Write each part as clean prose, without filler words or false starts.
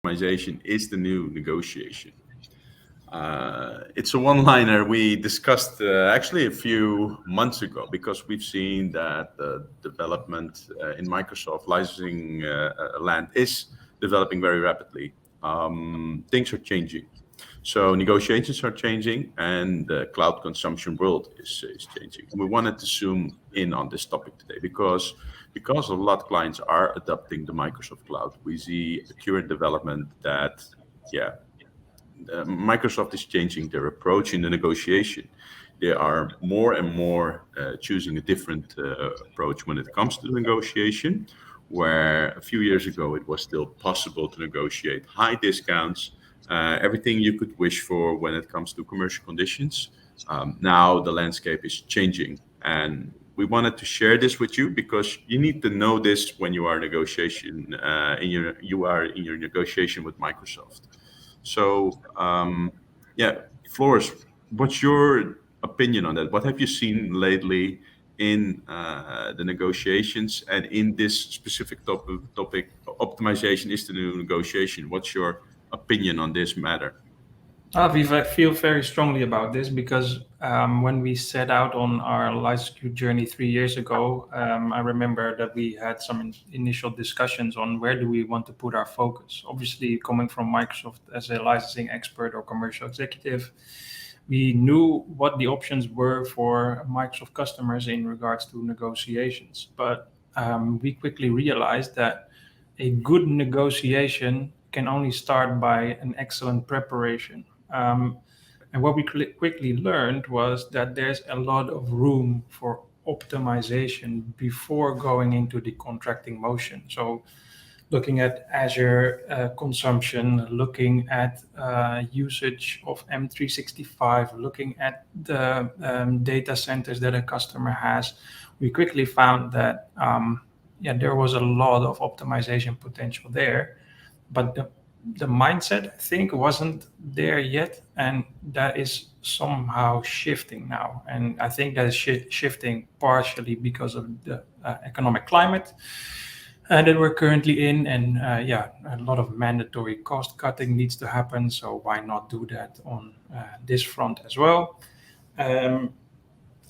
optimization is the new negotiation. It's a one-liner we discussed actually a few months ago because we've seen that the development in Microsoft licensing land is developing very rapidly. Things are changing. So negotiations are changing and the cloud consumption world is changing. And we wanted to zoom in on this topic today because a lot of clients are adopting the Microsoft cloud. We see a current development that, yeah, Microsoft is changing their approach in the negotiation. They are more and more choosing a different approach when it comes to negotiation, where a few years ago it was still possible to negotiate high discounts, everything you could wish for when it comes to commercial conditions. Now the landscape is changing, and we wanted to share this with you because you need to know this when you are in your negotiation with Microsoft. So, yeah, Floris, what's your opinion on that? What have you seen lately in the negotiations and in this specific topic, optimization is the new negotiation? What's your opinion on this matter? Aviv, I feel very strongly about this because when we set out on our life journey 3 years ago, I remember that we had some initial discussions on where do we want to put our focus. Obviously, coming from Microsoft as a licensing expert or commercial executive, we knew what the options were for Microsoft customers in regards to negotiations. But we quickly realized that a good negotiation can only start by an excellent preparation. Um, and what we quickly learned was that there's a lot of room for optimization before going into the contracting motion. So, looking at Azure consumption, looking at usage of M365, looking at the data centers that a customer has, we quickly found that yeah, there was a lot of optimization potential there, but the mindset I think wasn't there yet, and that is somehow shifting now. And I think that is shifting partially because of the economic climate that we're currently in, and yeah, a lot of mandatory cost cutting needs to happen. So why not do that on this front as well? Um,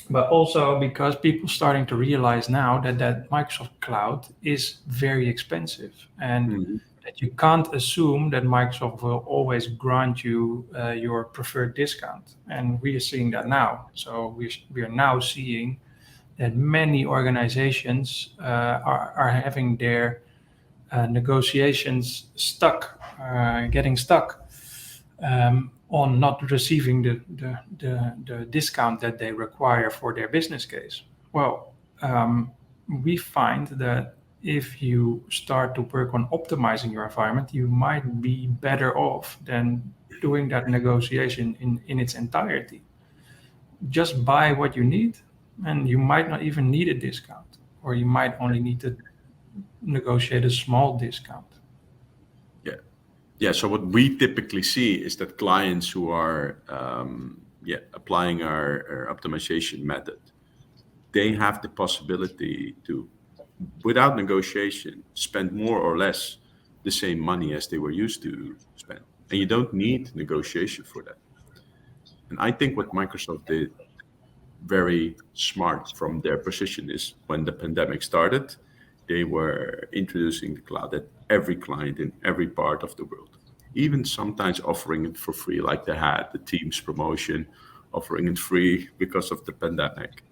but also because people starting to realize now that Microsoft Cloud is very expensive, and Mhm. that you can't assume that Microsoft will always grant you your preferred discount. And we are seeing that now. So we are now seeing that many organizations are having their negotiations getting stuck on not receiving the discount that they require for their business case. Well, we find that if you start to work on optimizing your environment, you might be better off than doing that negotiation in its entirety. Just buy what you need, and you might not even need a discount, or you might only need to negotiate a small discount. Yeah. Yeah. So what we typically see is that clients who are applying our optimization method, they have the possibility to, without negotiation, spend more or less the same money as they were used to spend. And you don't need negotiation for that. And I think what Microsoft did very smart from their position is when the pandemic started, they were introducing the cloud at every client in every part of the world, even sometimes offering it for free, like they had the Teams promotion, offering it free because of the pandemic,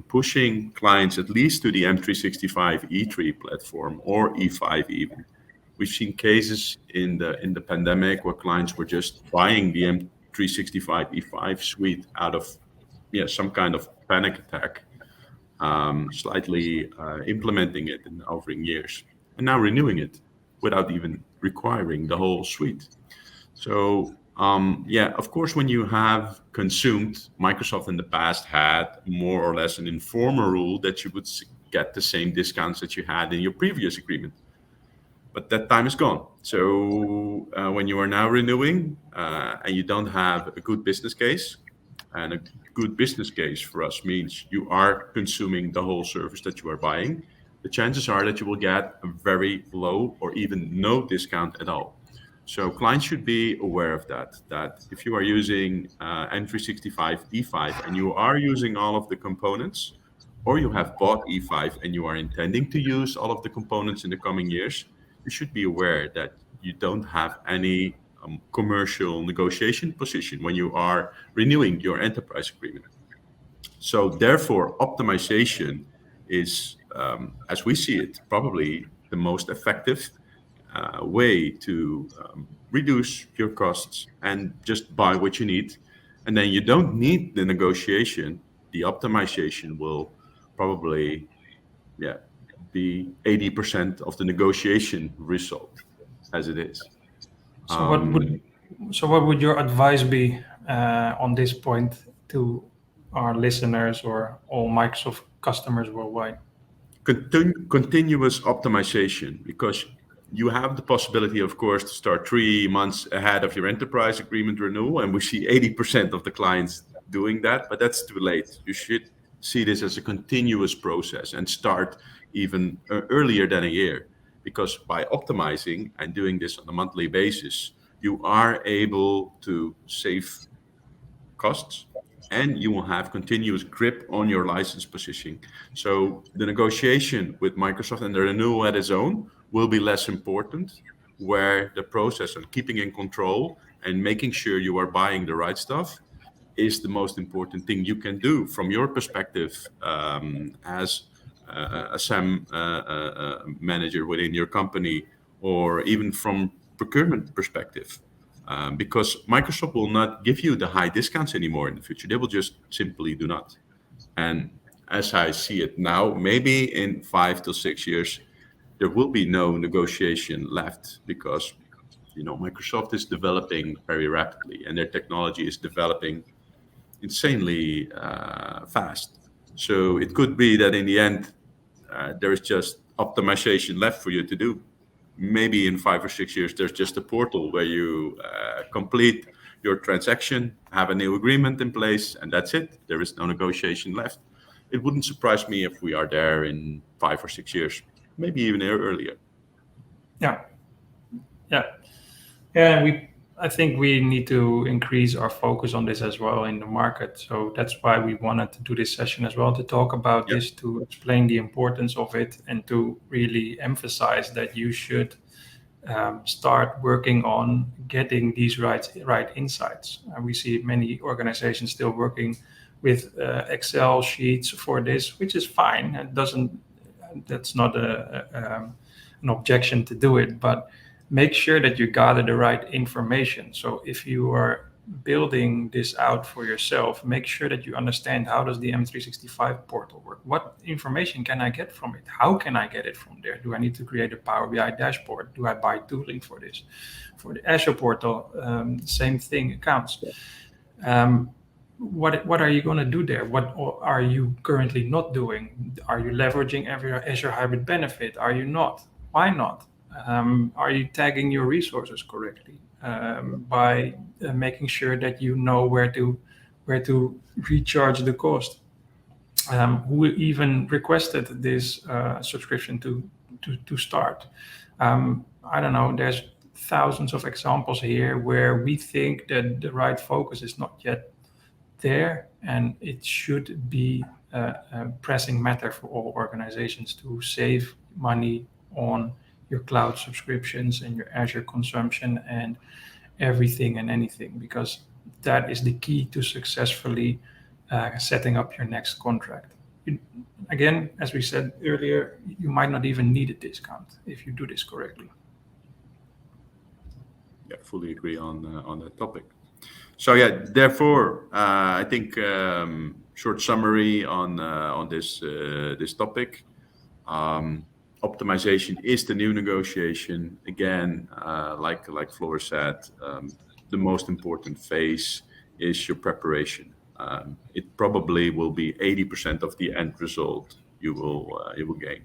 pushing clients at least to the M365 E3 platform or E5 even. We've seen cases in the pandemic where clients were just buying the M365 E5 suite out of some kind of panic attack, slightly implementing it and offering years, and now renewing it without even requiring the whole suite. So, yeah, of course, when you have consumed, Microsoft in the past had more or less an informal rule that you would get the same discounts that you had in your previous agreement. But that time is gone. So, when you are now renewing and you don't have a good business case, and a good business case for us means you are consuming the whole service that you are buying, the chances are that you will get a very low or even no discount at all. So clients should be aware of that, that if you are using M365 E5 and you are using all of the components, or you have bought E5 and you are intending to use all of the components in the coming years, you should be aware that you don't have any commercial negotiation position when you are renewing your enterprise agreement. So therefore, optimization is, as we see it, probably the most effective way to reduce your costs and just buy what you need. And then you don't need the negotiation. The optimization will probably, yeah, be 80% of the negotiation result as it is. So what would your advice be on this point to our listeners or all Microsoft customers worldwide? Continuous optimization, because you have the possibility, of course, to start 3 months ahead of your enterprise agreement renewal, and we see 80% of the clients doing that, but that's too late. You should see this as a continuous process and start even earlier than a year, because by optimizing and doing this on a monthly basis, you are able to save costs, and you will have continuous grip on your license position. So the negotiation with Microsoft and the renewal at its own will be less important, where the process of keeping in control and making sure you are buying the right stuff is the most important thing you can do from your perspective as a SAM manager within your company, or even from procurement perspective. Because Microsoft will not give you the high discounts anymore in the future. They will just simply do not. And as I see it now, maybe in 5 to 6 years, there will be no negotiation left, because Microsoft is developing very rapidly and their technology is developing insanely fast. So it could be that in the end, there is just optimization left for you to do. Maybe in 5 or 6 years, there's just a portal where you complete your transaction, have a new agreement in place, and that's it. There is no negotiation left. It wouldn't surprise me if we are there in 5 or 6 years, maybe even earlier. Yeah. I think we need to increase our focus on this as well in the market. So that's why we wanted to do this session as well, to talk about this, to explain the importance of it, and to really emphasize that you should start working on getting these right insights. We see many organizations still working with Excel sheets for this, which is fine. That's not an objection to do it, but make sure that you gather the right information. So if you are building this out for yourself, make sure that you understand, how does the M365 portal work? What information can I get from it? How can I get it from there? Do I need to create a Power BI dashboard? Do I buy tooling for this? For the Azure portal, same thing counts. What are you going to do there? What are you currently not doing? Are you leveraging every Azure hybrid benefit? Are you not? Why not? Are you tagging your resources correctly? By making sure that you know where to recharge the cost. Who even requested this subscription to start? I don't know. There's thousands of examples here where we think that the right focus is not yet there, and it should be a pressing matter for all organizations to save money on your cloud subscriptions and your Azure consumption and everything and anything, because that is the key to successfully setting up your next contract. Again, as we said earlier, you might not even need a discount if you do this correctly. Yeah, fully agree on that topic. So yeah, therefore, I think short summary on this topic. Optimization is the new negotiation. Again, like Floris said, the most important phase is your preparation. It probably will be 80% of the end result you will gain,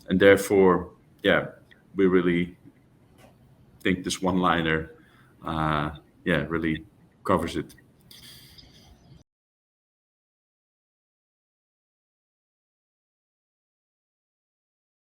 and therefore, yeah, we really think this one-liner, really covers it.